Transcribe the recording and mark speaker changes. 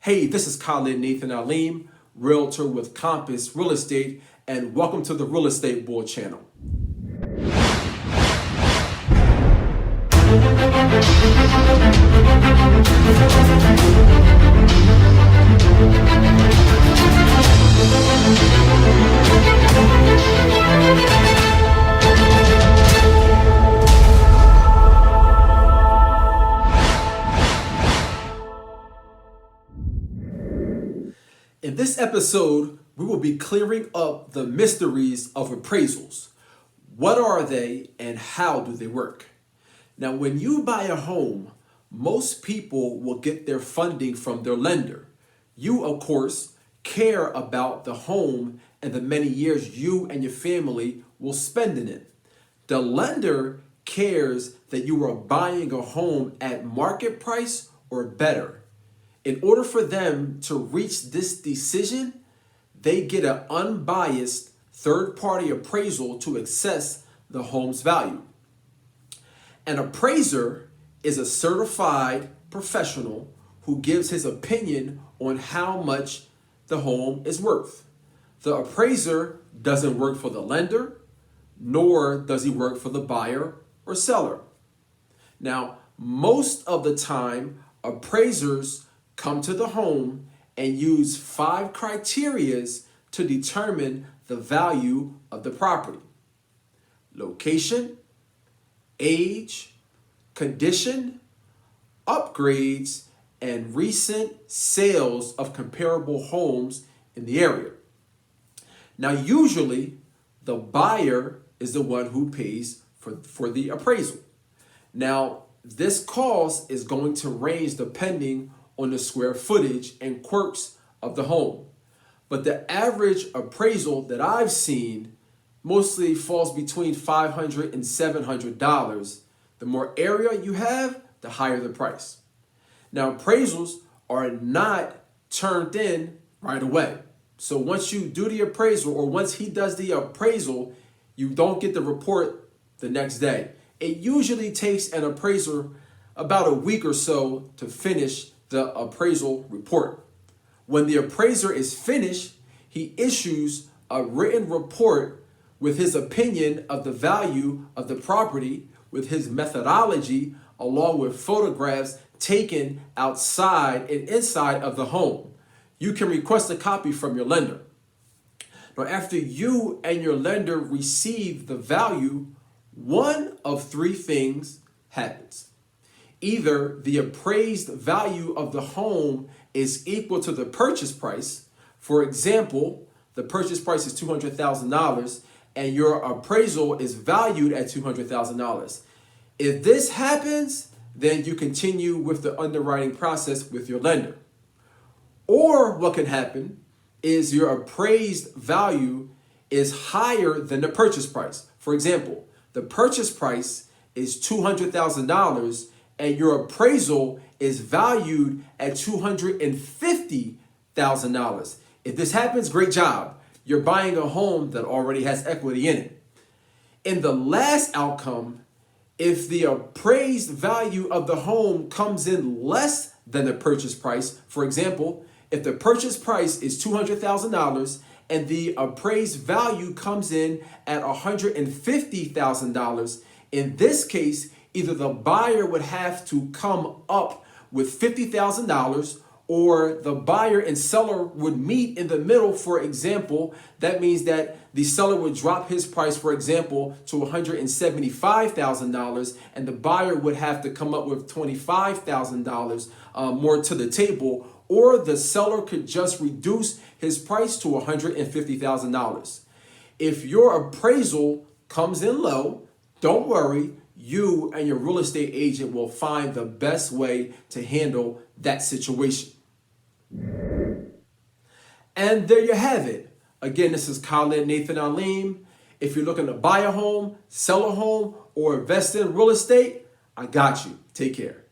Speaker 1: Hey, this is Khalid Nathan Aleem, realtor with Compass Real Estate, and welcome to the Real Estate Bull channel. In this episode, we will be clearing up the mysteries of appraisals. What are they and how do they work? Now, when you buy a home, most people will get their funding from their lender. You, of course, care about the home and the many years you and your family will spend in it. The lender cares that you are buying a home at market price or better. In order for them to reach this decision, they get an unbiased third-party appraisal to assess the home's value. An appraiser is a certified professional who gives his opinion on how much the home is worth. The appraiser doesn't work for the lender, nor does he work for the buyer or seller. Now, most of the time, appraisers come to the home and use 5 criteria to determine the value of the property: location, age, condition, upgrades, and recent sales of comparable homes in the area. Now, usually the buyer is the one who pays for the appraisal. Now, this cost is going to range depending on the square footage and quirks of the home. But the average appraisal that I've seen mostly falls between $500 and $700. The more area you have, the higher the price. Now, appraisals are not turned in right away. So once you do the appraisal, or once he does the appraisal, you don't get the report the next day. It usually takes an appraiser about a week or so to finish the appraisal report. When the appraiser is finished, he issues a written report with his opinion of the value of the property, with his methodology, along with photographs taken outside and inside of the home. You can request a copy from your lender. Now, after you and your lender receive the value, one of 3 things happens. Either the appraised value of the home is equal to the purchase price. For example, the purchase price is $200,000 and your appraisal is valued at $200,000. If this happens, then you continue with the underwriting process with your lender. Or what can happen is your appraised value is higher than the purchase price. For example, the purchase price is $200,000 and your appraisal is valued at $250,000. If this happens, great job. You're buying a home that already has equity in it. In the last outcome, if the appraised value of the home comes in less than the purchase price, for example, if the purchase price is $200,000 and the appraised value comes in at $150,000, in this case, either the buyer would have to come up with $50,000 or the buyer and seller would meet in the middle. For example, that means that the seller would drop his price, for example, to $175,000 and the buyer would have to come up with $25,000 more to the table, or the seller could just reduce his price to $150,000. If your appraisal comes in low, don't worry. You and your real estate agent will find the best way to handle that situation. And there you have it. Again, this is Khalid Nathan Aleem. If you're looking to buy a home, sell a home, or invest in real estate, I got you. Take care.